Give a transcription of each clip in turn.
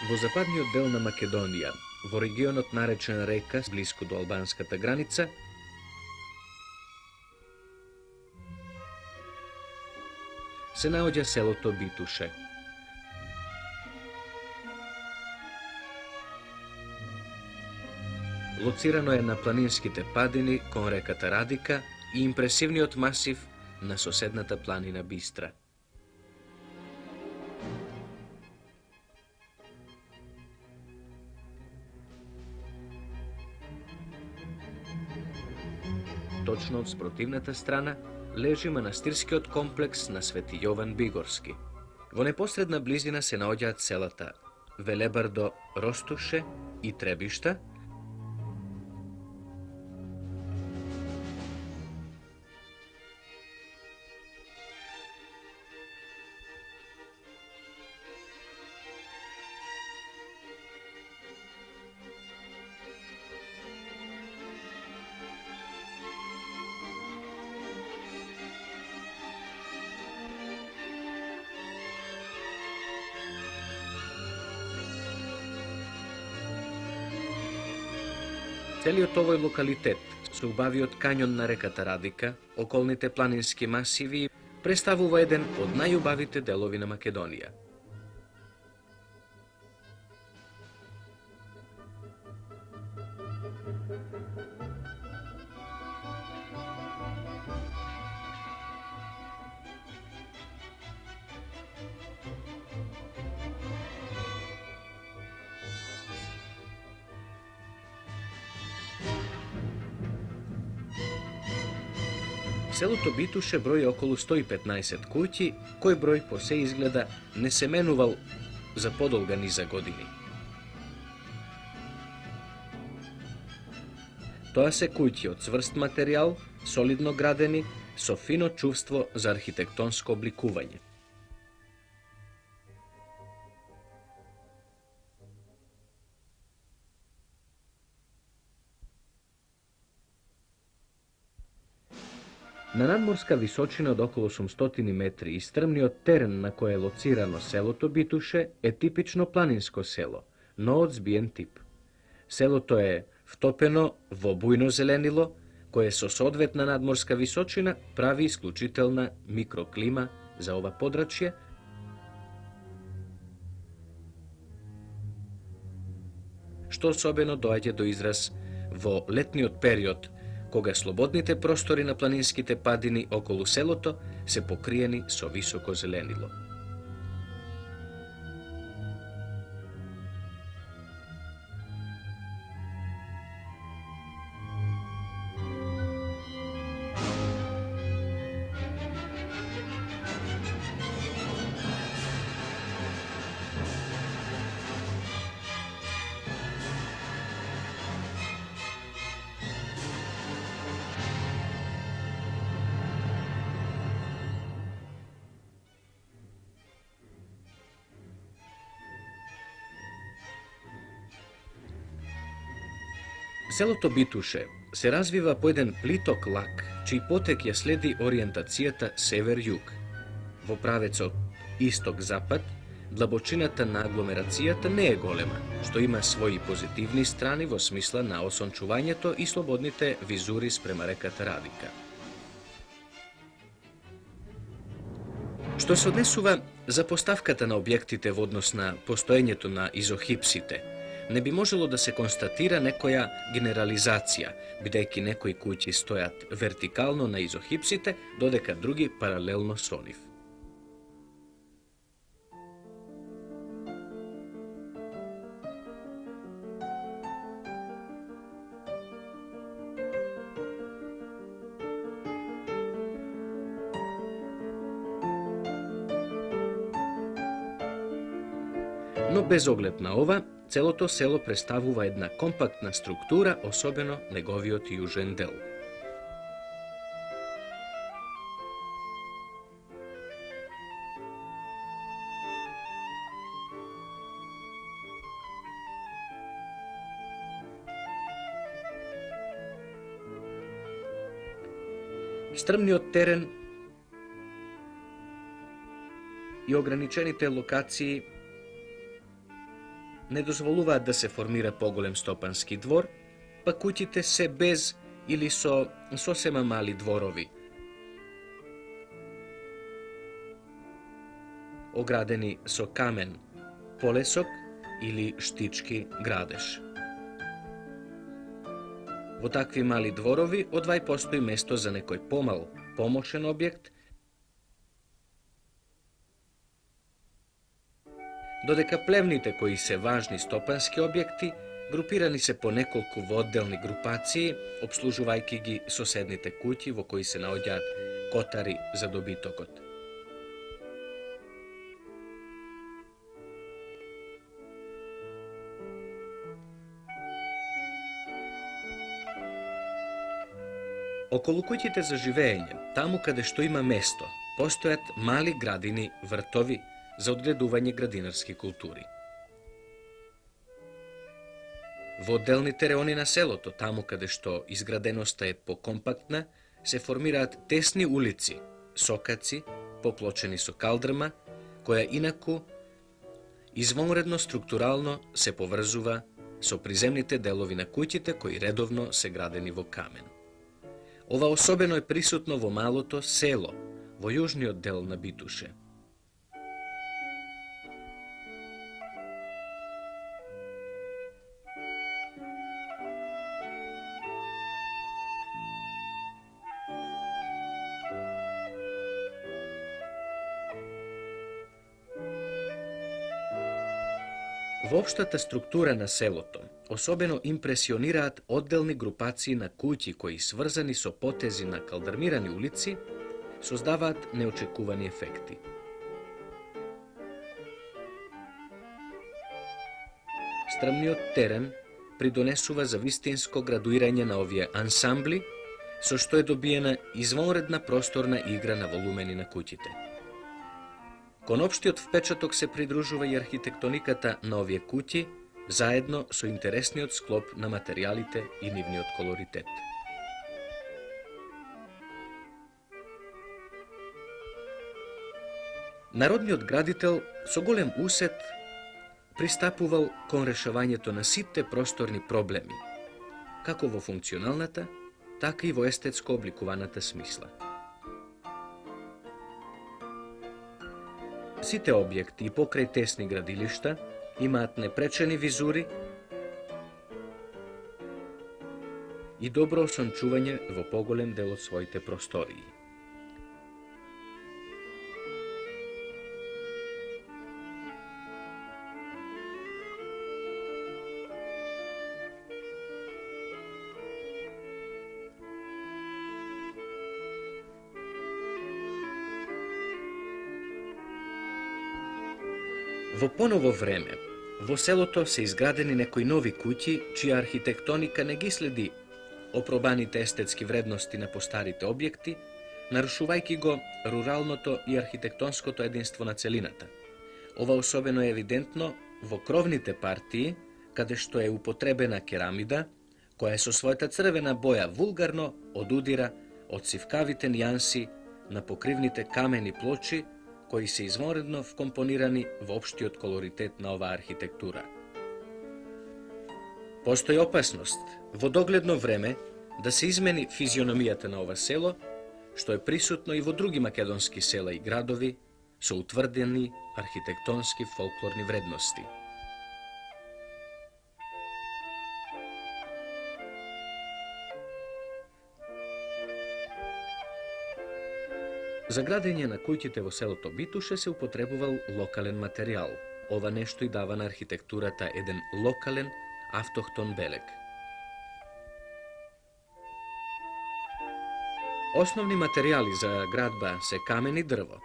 Во западниот дел на Македонија, во регионот наречен Река, блиску до албанската граница, се наоѓа селото Битуше. Лоцирано е на планинските падини кон реката Радика и импресивниот масив на соседната планина Бистра. Точно од спротивната страна лежи манастирскиот комплекс на Свети Јован Бигорски. Во непосредна близина се наоѓаат селата Велебардо, Ростуше и Требишта, целиот овој локалитет со убавиот кањон на реката Радика, околните планински масиви, представува еден од најубавите делови на Македонија. Селото Битуше брои околу 115 куќи, кој број по се изгледа не се менувал за подолга низа години. Тоа се куќи од цврст материјал, солидно градени, со фино чувство за архитектонско обликување. На надморска височина од околу 800 метри и стрмниот терен на кој е лоцирано селото Битуше е типично планинско село, но од збиен тип. Селото е втопено во бујно зеленило, кое со соодветна надморска височина прави исклучителна микроклима за ова подрачје, што особено доаѓа до израз во летниот период, кога слободните простори на планинските падини околу селото се покриени со високо зеленило. Селото Битуше се развива по еден плиток лак, чиј потек ја следи ориентацијата север-југ. Во правецот исток-запад, длабочината на агломерацијата не е голема, што има своји позитивни страни во смисла на осончувањето и слободните визури спрема реката Радика. Што се однесува за поставката на објектите во однос на постоењето на изохипсите, не би можело да се констатира некоја генерализација, бидејќи некои куќи стојат вертикално на изохипсите, додека други паралелно со нив. Но без оглед на ова, целото село представува една компактна структура, особено неговиот јужен дел. Стрмниот терен и ограничените локации не дозволуваат да се формира поголем стопански двор, па куќите се без или со сосема мали дворови, оградени со камен, полесок или штички градеж. Во такви мали дворови одвај постои место за некој помал, помошен објект, додека плевните кои се важни стопански објекти групирани се по неколку во одделни групации, обслужувајќи ги соседните куќи во кои се наоѓаат котари за добитокот. Околу куќите за живење, таму каде што има место, постојат мали градини, вртови за одгледување градинарски култури. Во одделните реони на селото, таму каде што изграденоста е покомпактна, се формираат тесни улици, сокаци, поплочени со калдрма, која инаку извонредно структурално се поврзува со приземните делови на куќите кои редовно се градени во камен. Ова особено е присутно во малото село, во јужниот дел на Битуше. Во општата структура на селото, особено импресионираат одделни групации на куќи кои, сврзани со потези на калдрмирани улици, создаваат неочекувани ефекти. Стрмниот терен придонесува за вистинско градуирање на овие ансамбли, со што е добиена извонредна просторна игра на волумени на куќите. Кон општиот впечаток се придружува и архитектониката на овие куќи, заедно со интересниот склоп на материјалите и нивниот колоритет. Народниот градител со голем усет пристапувал кон решавањето на сите просторни проблеми, како во функционалната, така и во естетско обликуваната смисла. Сите објекти и покрај тесни градилишта имаат непречени визури и добро осончување во поголем дел од своите простории. Во поново време, во селото се изградени некои нови куќи, чија архитектоника не ги следи опробаните естетски вредности на постарите објекти, нарушувајќи го руралното и архитектонското единство на целината. Ова особено е евидентно во кровните партии, каде што е употребена керамида, која со својата црвена боја вулгарно одудира од сивкавите нијанси на покривните камени плочи, кои се извонредно вкомпонирани во општиот колоритет на оваа архитектура. Постои опасност во догледно време да се измени физиономијата на ова село, што е присутно и во други македонски села и градови со утврдени архитектонски фолклорни вредности. За градење на куќите во селото Битуше се употребувал локален материјал. Ова нешто и дава на архитектурата еден локален, автохтон белег. Основни материјали за градба се камен и дрво.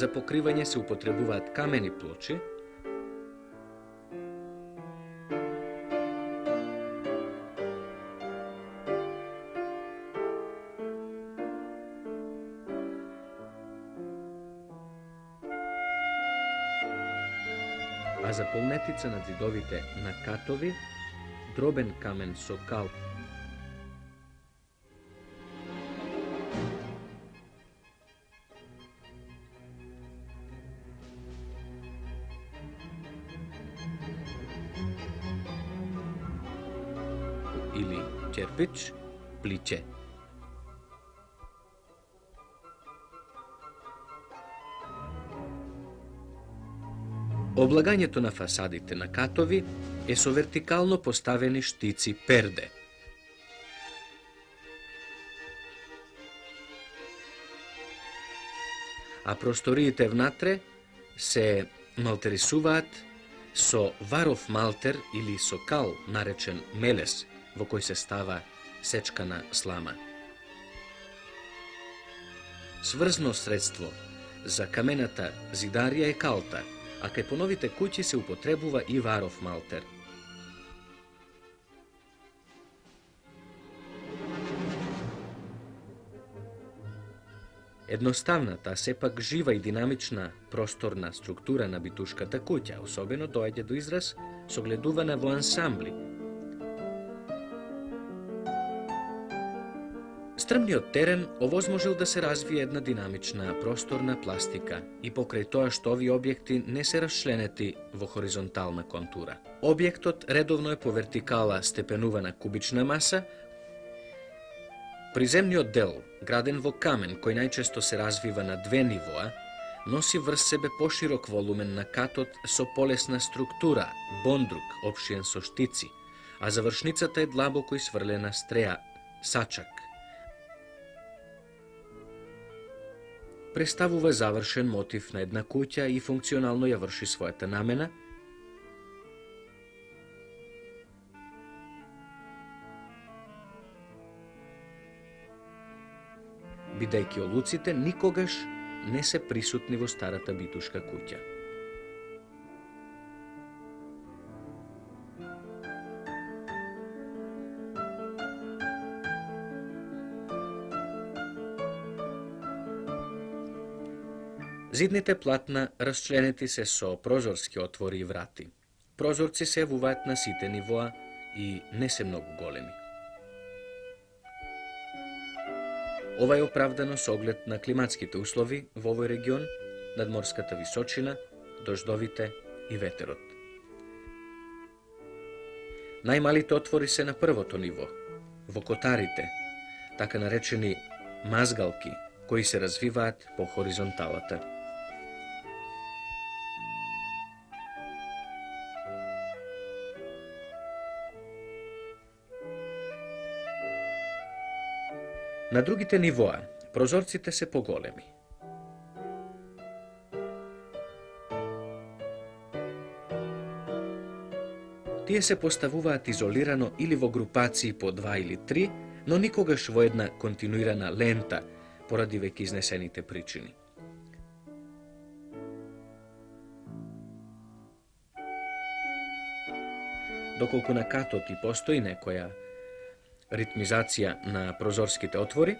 За покривање се употребуваат камени плочи, а за полметица на ѕидовите на катови дробен камен со кал. Или черпич, пличе. Облагањето на фасадите на катови е со вертикално поставени штици перде. А просториите внатре се малтерисуваат со варов малтер или со кал, наречен мелес, во кој се става сечкана слама. Сврзно средство за камената зидарија е калта, а кај поновите куќи се употребува и варов малтер. Едноставната, сепак жива и динамична просторна структура на битушката куќа особено доаѓа до израз согледувана во ансамбли. Стрмниот терен овозможил да се развие една динамична просторна пластика и покрај тоа што овие објекти не се расчленети во хоризонтална контура. Објектот редовно е по вертикала степенувана кубична маса. Приземниот дел, граден во камен, кој најчесто се развива на две нивоа, носи врз себе поширок волумен на катот со полесна структура, бондрук, опшиен со штици, а завршницата е длабоко сврлена стреа, сачак. Представува завршен мотив на една куќа и функционално ја врши својата намена, бидејќи олуците никогаш не се присутни во старата битушка куќа. Зидните платна расчленети се со прозорски отвори и врати. Прозорци се јавуваат на сите нивоа и не се многу големи. Ова е оправдано со оглед на климатските услови во овој регион, надморската височина, дождовите и ветерот. Најмалите отвори се на првото ниво, во котарите, така наречени мазгалки, кои се развиваат по хоризонталата. На другите нивоа, прозорците се поголеми. Тие се поставуваат изолирано или во групации по 2 или 3, но никогаш во една континуирана лента, поради веќе изнесените причини. Доколку на катот и постои некоја ритмизација на прозорските отвори,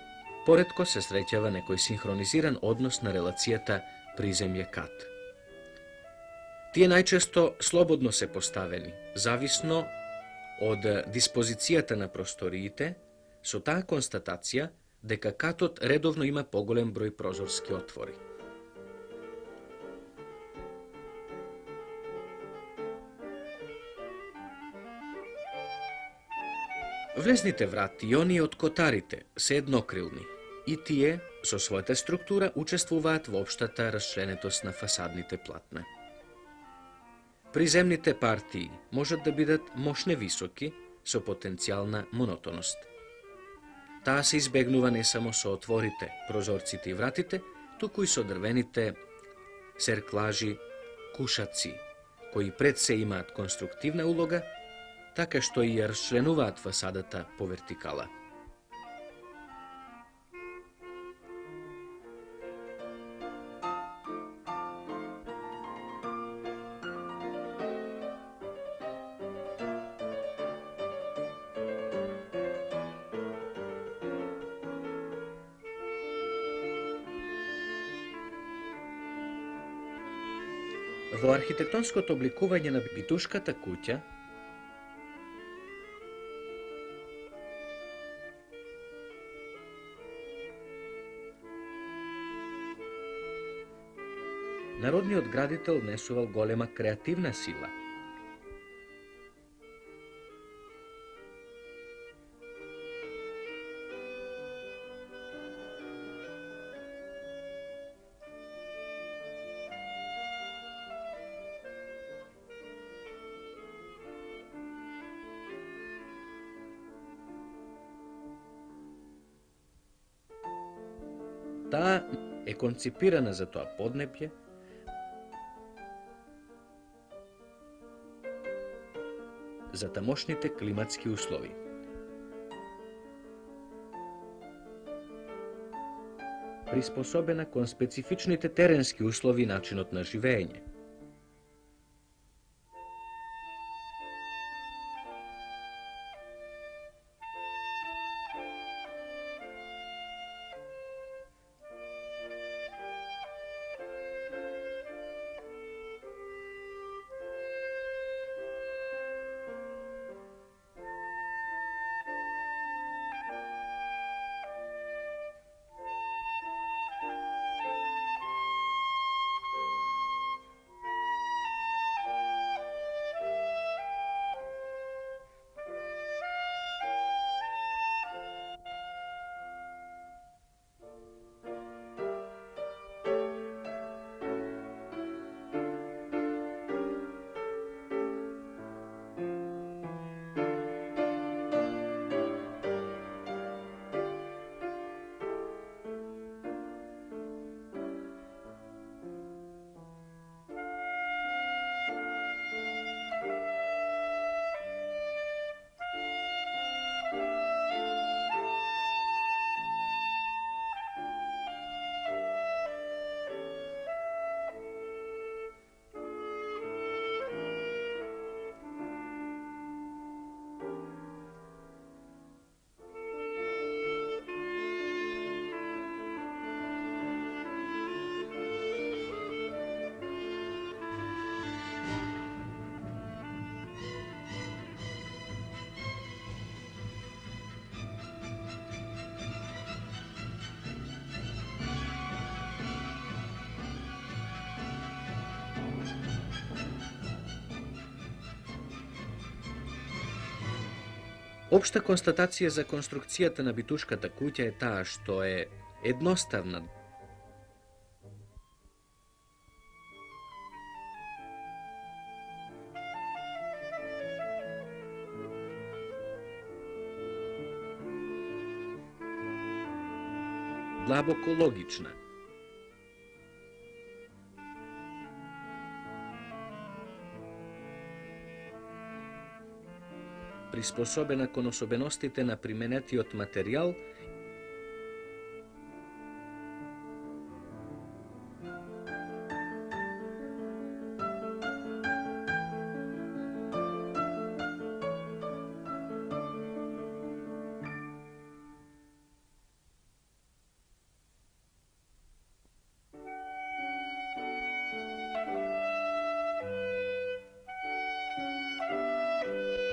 поретко се среќава некој синхронизиран однос на релацијата приземје-кат. Тие најчесто слободно се поставени, зависно од диспозицијата на просториите, со таа констатација дека катот редовно има поголем број прозорски отвори. Влезните врати и оние од котарите се еднокрилни и тие со својата структура учествуваат во општата расчленетост на фасадните платна. Приземните партии можат да бидат мошне високи со потенцијална монотоност. Таа се избегнува не само со отворите, прозорците и вратите, туку и со дрвените серклажи, кушаци, кои пред се имаат конструктивна улога, така што и ја расчленуваат фасадата по вертикала. Во архитектонското обликување на битушката куќа, Народниот градител несувал голема креативна сила. Таа е конципирана за тоа поднепје, за тамошните климатски услови. Приспособена кон специфичните теренски услови и начинот на живење. Општа констатација за конструкцијата на битушката куќа е таа што е едноставна. Длабоко логична. Приспособена кон особеностите на применетиот материјал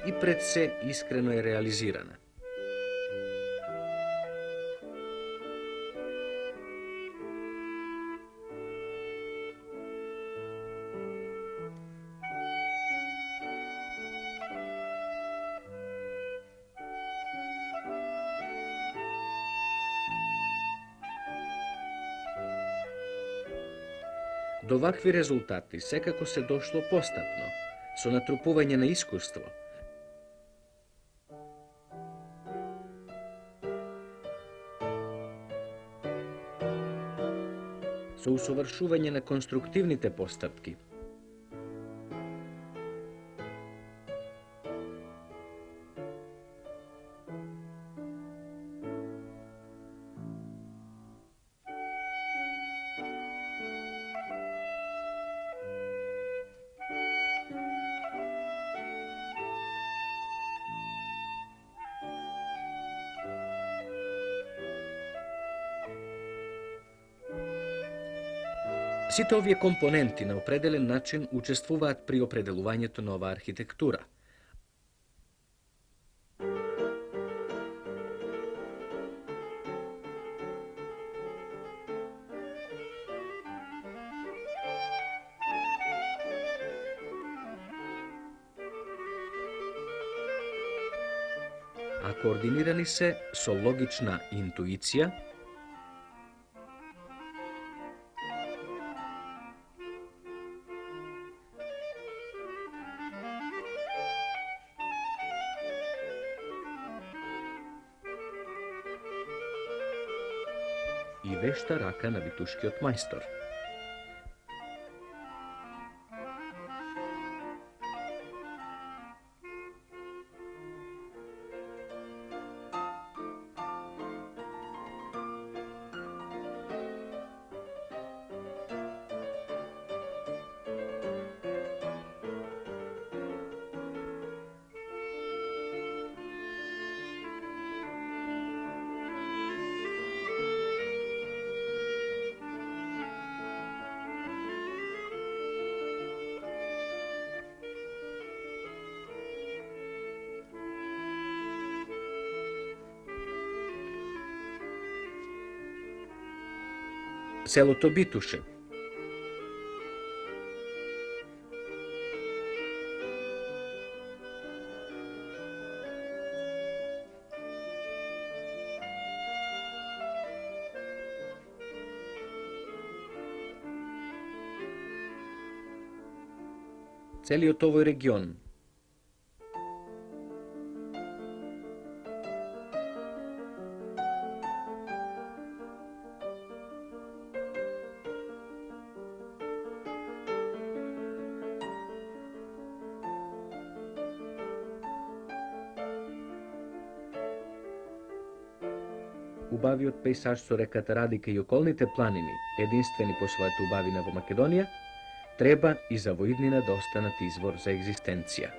и пред се искрено е реализирана. До вакви резултати секако се дошло постапно, со натрупување на искуство, со усовршување на конструктивните постапки, сите овие компоненти на определен начин учествуваат при определувањето на оваа архитектура. а координирани се со логична интуиција, и вешта рака на витушкиот мајстор. Селото Битуше. Целиот овој регион убавиот пейсаж со реката Радика и околните планини, единствени по својата убавина во Македонија, треба и за во иднина да останат извор за екзистенција.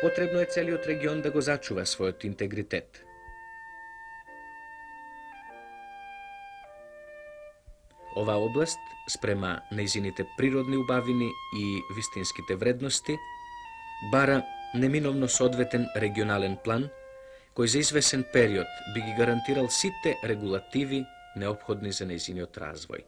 Потребно е целиот регион да го зачува својот интегритет. Оваа област, спрема нејзините природни убавини и вистинските вредности, бара неминовно соодветен регионален план, кој за извесен период би ги гарантирал сите регулативи неопходни за нејзиниот развој.